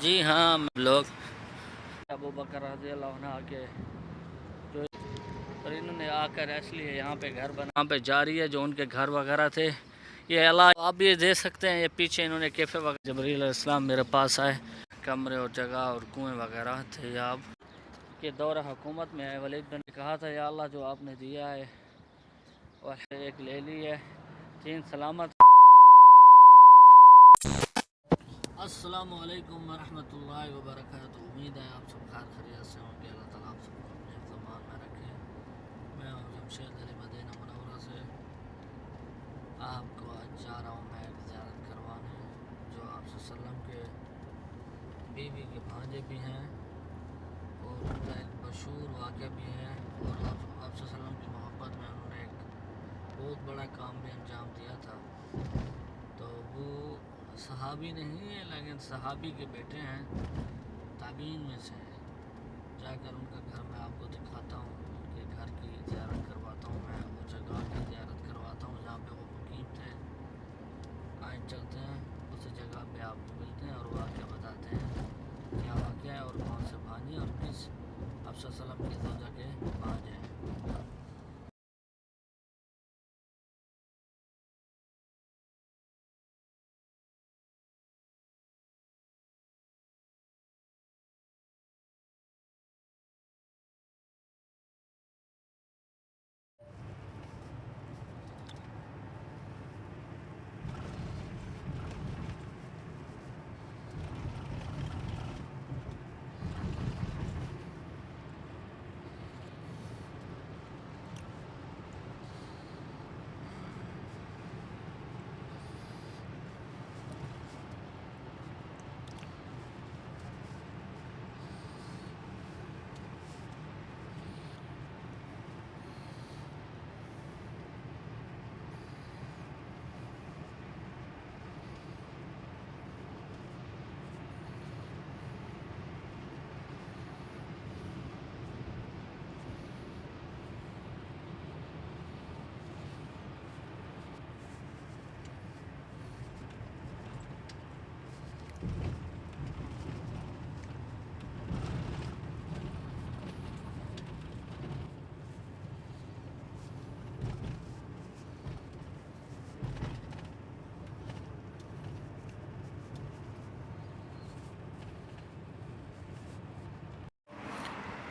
جی ہاں لوگ ابو بکر رضی اللہ عنہ کے جو اور انہوں نے آ کر اس لیے یہاں پہ گھر بنا یہاں پہ جاری ہے جو ان کے گھر وغیرہ تھے یہ اللہ آپ بھی دیکھ سکتے ہیں. یہ پیچھے انہوں نے کیفے وغیرہ جبریل علیہ السلام میرے پاس آئے کمرے اور جگہ اور کنویں وغیرہ تھے. آپ کے دور حکومت میں ولید بن نے کہا تھا یا اللہ جو آپ نے دیا ہے اور ایک لے لی ہے تین سلامت. السلام علیکم ورحمۃ اللہ وبرکاتہ. امید ہے آپ سب خیر خیریت سے ہوں گے. اللہ تعالیٰ آپ سب کو اپنے امان میں رکھے. میں ہوں جمشید علی مدینہ منورہ سے. آپ کو آج جا رہا ہوں میں ایک زیارت کروانے جو آپ صلی اللہ علیہ وسلم کے بیوی کے بھانجے بھی ہیں اور ان کا ایک مشہور واقعہ بھی ہے اور آپ صلی اللہ علیہ وسلم کی محبت میں انہوں نے ایک بہت بڑا کام بھی انجام دیا تھا. تو وہ صحابی نہیں ہے لیکن صحابی کے بیٹے ہیں, تابعین میں سے ہیں. جا کر ان کا گھر میں آپ کو دکھاتا ہوں, ان کے گھر کی زیارت کرواتا ہوں, میں وہ جگہ کی زیارت کرواتا ہوں جہاں پہ وہ مقیم تھے. آئیں چلتے ہیں اسی جگہ پہ آپ کو ملتے ہیں اور واقعہ بتاتے ہیں کیا واقعہ ہے اور کون سے بھانجے اور کس آپ صلی اللہ علیہ وسلم کی زوجہ کے بھانجے ہیں.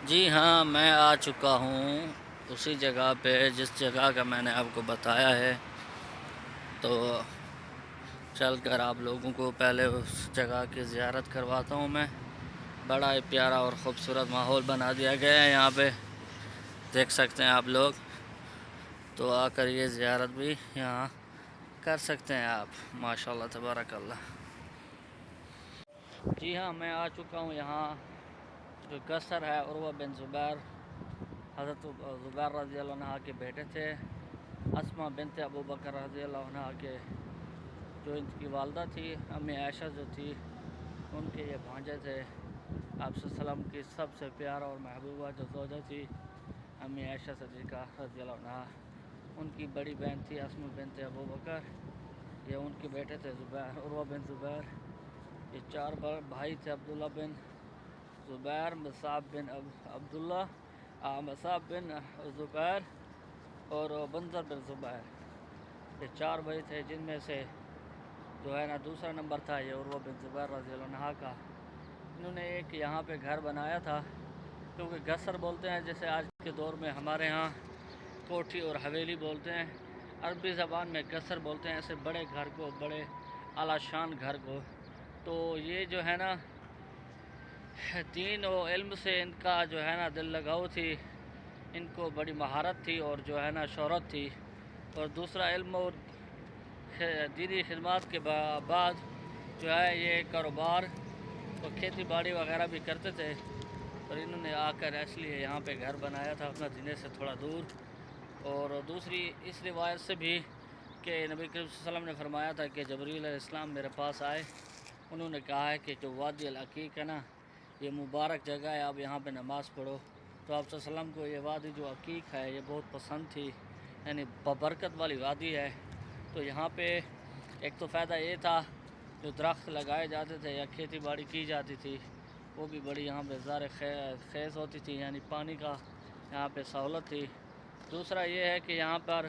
جی ہاں میں آ چکا ہوں اسی جگہ پہ جس جگہ کا میں نے آپ کو بتایا ہے. تو چل کر آپ لوگوں کو پہلے اس جگہ کی زیارت کرواتا ہوں. میں بڑا ہی پیارا اور خوبصورت ماحول بنا دیا گیا ہے یہاں پہ, دیکھ سکتے ہیں آپ لوگ. تو آ کر یہ زیارت بھی یہاں کر سکتے ہیں آپ. ماشاءاللہ تبارک اللہ. جی ہاں میں آ چکا ہوں یہاں جو قصر ہے عروہ بن زبیر, حضرت زبیر رضی اللہ عنہ کے بیٹے تھے. اسماء بنت ابو بکر رضی اللہ عنہ کے جو ان کی والدہ تھی امی عائشہ جو تھی ان کے یہ بھانجے تھے. آپ صلی اللہ علیہ وسلم کی سب سے پیارا اور محبوبہ جو زوجہ تھی امی عائشہ صدیقہ رضی اللہ عنہ, ان کی بڑی بہن تھی اسماء بنت ابو بکر. یہ ان کے بیٹے تھے زبیر, عروہ بن زبیر. یہ چار بھائی تھے, عبداللہ بن زبیر, مصعب بن عبداللہ, مصعب بن زبیر اور بنظر بن زبیر. یہ چار بھائی تھے جن میں سے جو ہے نا دوسرا نمبر تھا یہ عروہ بن زبیر رضی اللہ عنہ کا. انہوں نے ایک یہاں پہ گھر بنایا تھا کیونکہ قصر بولتے ہیں جیسے آج کے دور میں ہمارے ہاں کوٹھی اور حویلی بولتے ہیں, عربی زبان میں قصر بولتے ہیں ایسے بڑے گھر کو, بڑے اعلیٰ شان گھر کو. تو یہ جو ہے نا دین و علم سے ان کا جو ہے نا دل لگاؤ تھی, ان کو بڑی مہارت تھی اور جو ہے نا شہرت تھی. اور دوسرا علم اور دینی خدمات کے بعد جو ہے یہ کاروبار اور کھیتی باڑی وغیرہ بھی کرتے تھے. اور انہوں نے آ کر اس لیے یہاں پہ گھر بنایا تھا اپنا مدینے سے تھوڑا دور. اور دوسری اس روایت سے بھی کہ نبی کریم صلی اللہ علیہ وسلم نے فرمایا تھا کہ جبریل علیہ السلام میرے پاس آئے, انہوں نے کہا ہے کہ جو وادی العقیق ہے نا یہ مبارک جگہ ہے, آپ یہاں پہ نماز پڑھو. تو آپ صلی اللہ علیہ وسلم کو یہ وادی جو عقیق ہے یہ بہت پسند تھی, یعنی ببرکت والی وادی ہے. تو یہاں پہ ایک تو فائدہ یہ تھا جو درخت لگائے جاتے تھے یا کھیتی باڑی کی جاتی تھی وہ بھی بڑی یہاں پہ زار خیز ہوتی تھی، یعنی پانی کا یہاں پہ سہولت تھی۔ دوسرا یہ ہے کہ یہاں پر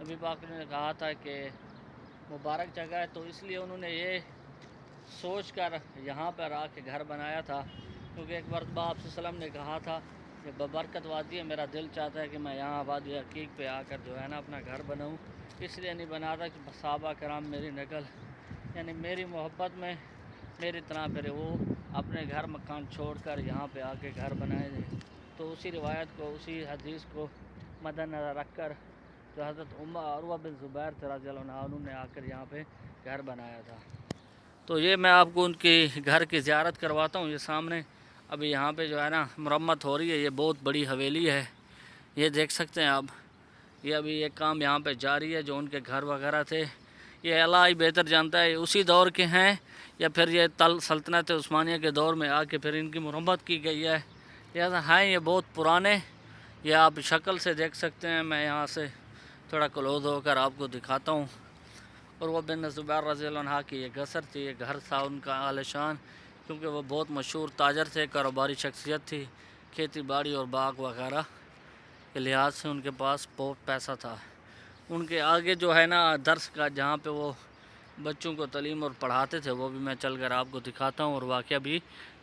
نبی پاک نے کہا تھا کہ مبارک جگہ ہے، تو اس لیے انہوں نے یہ سوچ کر یہاں پر آ کے گھر بنایا تھا، کیونکہ ایک مرتبہ آپ صلی اللہ علیہ وسلم نے کہا تھا کہ ببرکت وادی ہے، میرا دل چاہتا ہے کہ میں یہاں وادی عقیق پہ آ کر جو ہے نا اپنا گھر بناؤں، اس لیے نہیں بناتا کہ صحابہ کرام میری نقل یعنی میری محبت میں میری طرح پھر وہ اپنے گھر مکان چھوڑ کر یہاں پہ آ کے گھر بنائے تھے۔ تو اسی روایت کو، اسی حدیث کو مد نظر رکھ کر جو حضرت عروہ بن زبیر رضی اللہ عنہ نے آ کر یہاں پہ گھر بنایا تھا۔ تو یہ میں آپ کو ان کے گھر کی زیارت کرواتا ہوں۔ یہ سامنے ابھی یہاں پہ جو ہے نا مرمت ہو رہی ہے، یہ بہت بڑی حویلی ہے، یہ دیکھ سکتے ہیں آپ، یہ ابھی یہ کام یہاں پہ جاری ہے۔ جو ان کے گھر وغیرہ تھے یہ اللہ ہی بہتر جانتا ہے اسی دور کے ہیں یا پھر یہ سلطنت عثمانیہ کے دور میں آ کے پھر ان کی مرمت کی گئی ہے، لہٰذا ہیں یہ بہت پرانے، یہ آپ شکل سے دیکھ سکتے ہیں۔ میں یہاں سے تھوڑا کلوز ہو کر آپ کو دکھاتا ہوں۔ اور وہ بن زبیر رضی اللہ عنہ کی یہ قصر تھی، یہ گھر تھا ان کا عالی شان، کیونکہ وہ بہت مشہور تاجر تھے، کاروباری شخصیت تھی، کھیتی باڑی اور باغ وغیرہ کے لحاظ سے ان کے پاس بہت پیسہ تھا۔ ان کے آگے جو ہے نا درس کا جہاں پہ وہ بچوں کو تعلیم اور پڑھاتے تھے وہ بھی میں چل کر آپ کو دکھاتا ہوں، اور واقعہ بھی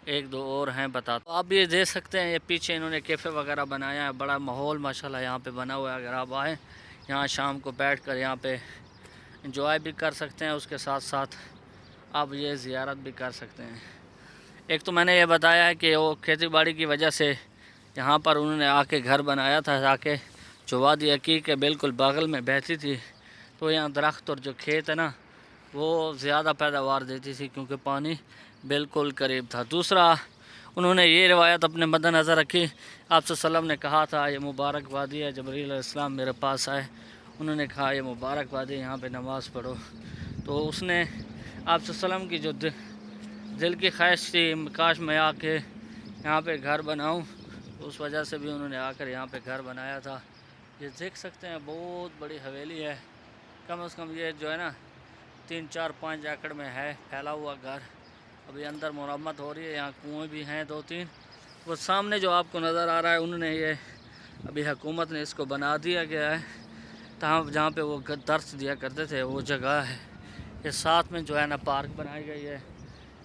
ایک دو اور ہیں بتاتا ہوں۔ آپ یہ دیکھ سکتے ہیں، یہ پیچھے انہوں نے کیفے وغیرہ بنایا ہے، بڑا ماحول ماشاءاللہ یہاں پہ بنا ہوا ہے۔ اگر آپ آئیں یہاں شام کو بیٹھ کر یہاں پہ انجوائے بھی کر سکتے ہیں، اس کے ساتھ ساتھ آپ یہ زیارت بھی کر سکتے ہیں۔ ایک تو میں نے یہ بتایا ہے کہ وہ کھیتی باڑی کی وجہ سے یہاں پر انہوں نے آ کے گھر بنایا تھا، تاکہ جو وادی عقیق کے بالکل بغل میں بہتی تھی تو یہاں درخت اور جو کھیت ہے نا وہ زیادہ پیداوار دیتی تھی، کیونکہ پانی بالکل قریب تھا۔ دوسرا انہوں نے یہ روایت اپنے مد نظر رکھی، آپ صلی اللہ علیہ وسلم نے کہا تھا یہ مبارک وادی ہے، جبرائیل علیہ السلام میرے پاس آئے، انہوں نے کہا یہ مبارک وادی، یہاں پہ نماز پڑھو۔ تو اس نے آپ صلی اللہ علیہ وسلم کی جو دل کی خواہش تھی کاش میں آ کے یہاں پہ گھر بناؤں، اس وجہ سے بھی انہوں نے آ کر یہاں پہ گھر بنایا تھا۔ یہ دیکھ سکتے ہیں بہت بڑی حویلی ہے، کم از کم یہ جو ہے نا 3 4 5 ایکڑ میں ہے پھیلا ہوا گھر۔ ابھی اندر مرمت ہو رہی ہے، یہاں کنویں بھی ہیں 2 3۔ وہ سامنے جو آپ کو نظر آ رہا ہے انہوں نے یہ ابھی حکومت نے اس کو بنا دیا گیا ہے، جہاں پہ وہ درس دیا کرتے تھے وہ جگہ ہے۔ یہ ساتھ میں جو ہے نا پارک بنائی گئی ہے،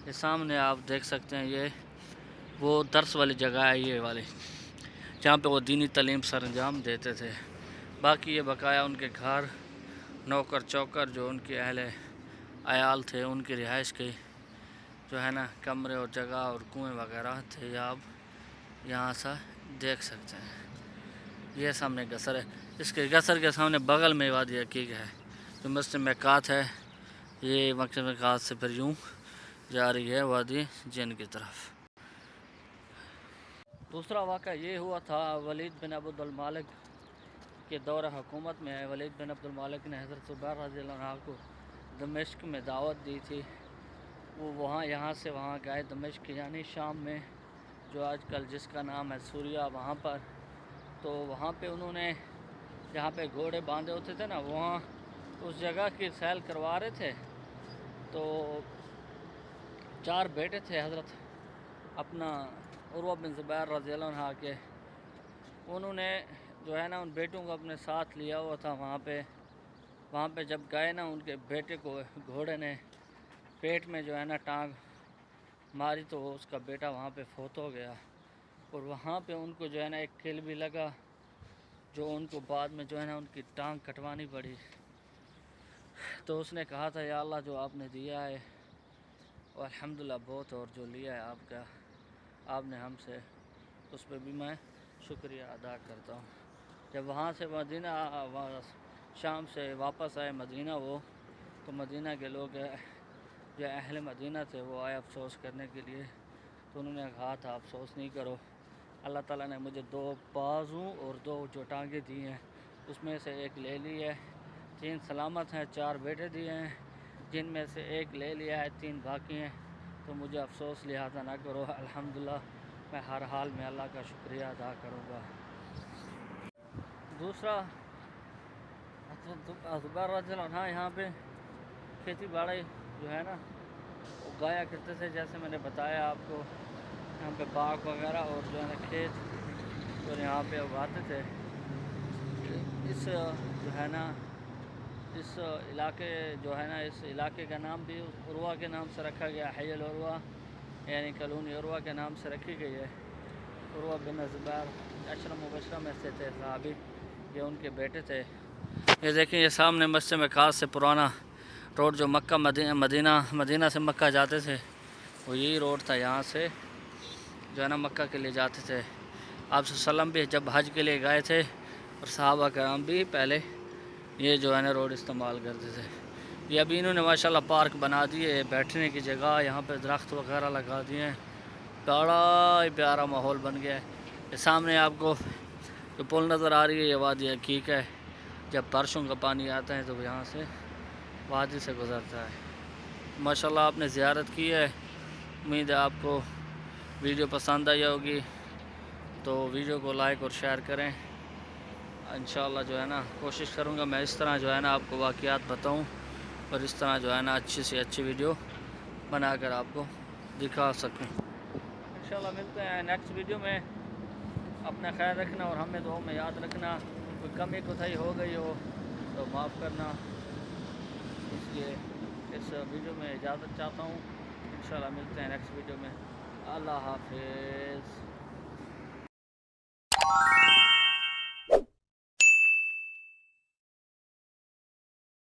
یہ سامنے آپ دیکھ سکتے ہیں، یہ وہ درس والی جگہ ہے، یہ والی جہاں پہ وہ دینی تعلیم سر انجام دیتے تھے۔ باقی یہ بقایا ان کے گھر، نوکر چوکر جو ان کے اہل عیال تھے ان کی رہائش کے جو ہے نا کمرے اور جگہ اور کنویں وغیرہ تھے، یہ آپ یہاں سے دیکھ سکتے ہیں۔ یہ سامنے قصر ہے، اس کے قصر کے سامنے بغل میں وادی عقیق ہے جو مسجد میقات ہے۔ یہ مسجد میقات سے پھر یوں جا رہی ہے وادی جن کی طرف۔ دوسرا واقعہ یہ ہوا تھا ولید بن عبد المالک کے دور حکومت میں ہے۔ ولید بن عبد المالک نے حضرت زبیر رضی اللہ عنہ کو دمشق میں دعوت دی تھی، وہ وہاں یہاں سے وہاں گئے دمشق یعنی شام میں، جو آج کل جس کا نام ہے سوریا، وہاں پر۔ تو وہاں پہ انہوں نے جہاں پہ گھوڑے باندھے ہوتے تھے نا وہاں اس جگہ کی سیل کروا رہے تھے، تو 4 بیٹے تھے حضرت اپنا عروہ بن زبیر رضی اللہ عنہ کے، انہوں نے جو ہے نا ان بیٹوں کو اپنے ساتھ لیا ہوا تھا وہاں پہ جب گئے نا ان کے بیٹے کو گھوڑے نے پیٹ میں جو ہے نا ٹانگ ماری تو اس کا بیٹا وہاں پہ فوت ہو گیا، اور وہاں پہ ان کو جو ہے نا ایک کل بھی لگا جو ان کو بعد میں جو ہے نا ان کی ٹانگ کٹوانی پڑی۔ تو اس نے کہا تھا یا اللہ جو آپ نے دیا ہے اور الحمدللہ بہت، اور جو لیا ہے آپ کا آپ نے ہم سے، اس پہ بھی میں شکریہ ادا کرتا ہوں۔ جب وہاں سے مدینہ شام سے واپس آئے مدینہ وہ، تو مدینہ کے لوگ جو اہل مدینہ تھے وہ آئے افسوس کرنے کے لیے، تو انہوں نے کہا تھا افسوس نہیں کرو، اللہ تعالیٰ نے مجھے 2 بازو اور 2 جو ٹانگیں دی ہیں اس میں سے ایک لے لی ہے، 3 سلامت ہیں، 4 بیٹے دیے ہیں جن میں سے ایک لے لیا ہے، 3 باقی ہیں، تو مجھے افسوس لہٰذا نہ کرو، الحمدللہ میں ہر حال میں اللہ کا شکریہ ادا کروں گا۔ دوسرا زبیر رضی اللہ عنہ یہاں پہ کھیتی باڑی جو ہے نا اگایا کرتے تھے، جیسے میں نے بتایا آپ کو، یہاں پہ باغ وغیرہ اور جو ہے نا کھیت اور یہاں پہ اگاتے تھے۔ اس جو ہے نا اس علاقے جو ہے نا اس علاقے کا نام بھی عروہ کے نام سے رکھا گیا، حی العروہ، یعنی کالونی عروہ کے نام سے رکھی گئی ہے۔ عروہ بن زبیر 10 مبشرہ میں سے تھے صحابی، یہ ان کے بیٹے تھے۔ یہ دیکھیں، یہ سامنے مسجد مکاس سے پرانا روڈ جو مکہ مدینہ سے مکہ جاتے تھے، وہ یہی روڈ تھا، یہاں سے جو ہے نا مکہ کے لیے جاتے تھے۔ آپ صلی اللہ علیہ وسلم بھی جب حج کے لیے گئے تھے اور صحابہ کرام بھی پہلے یہ جو ہے نا روڈ استعمال کرتے تھے۔ یہ ابھی انہوں نے ماشاءاللہ پارک بنا دیے، بیٹھنے کی جگہ، یہاں پہ درخت وغیرہ لگا دیے ہیں، بڑا ہی پیارا ماحول بن گیا ہے۔ یہ سامنے آپ کو جو پل نظر آ رہی ہے، یہ وادی عقیق ہے۔ جب بارشوں کا پانی آتا ہے تو یہاں سے وادی سے گزرتا ہے۔ ماشاءاللہ آپ نے زیارت کی ہے، امید ہے آپ کو ویڈیو پسند آئی ہوگی، تو ویڈیو کو لائک اور شیئر کریں۔ انشاءاللہ جو ہے نا کوشش کروں گا میں اس طرح جو ہے نا آپ کو واقعات بتاؤں، اور اس طرح جو ہے نا اچھی سے اچھی ویڈیو بنا کر آپ کو دکھا سکوں۔ انشاءاللہ ملتے ہیں نیکسٹ ویڈیو میں۔ اپنا خیال رکھنا اور ہمیں دعاؤں میں یاد رکھنا۔ کوئی کمی کوتاہی ہو گئی ہو تو معاف کرنا۔ اس لیے اس ویڈیو میں اجازت چاہتا ہوں۔ انشاءاللہ ملتے ہیں نیکسٹ ویڈیو میں۔ اللہ حافظ۔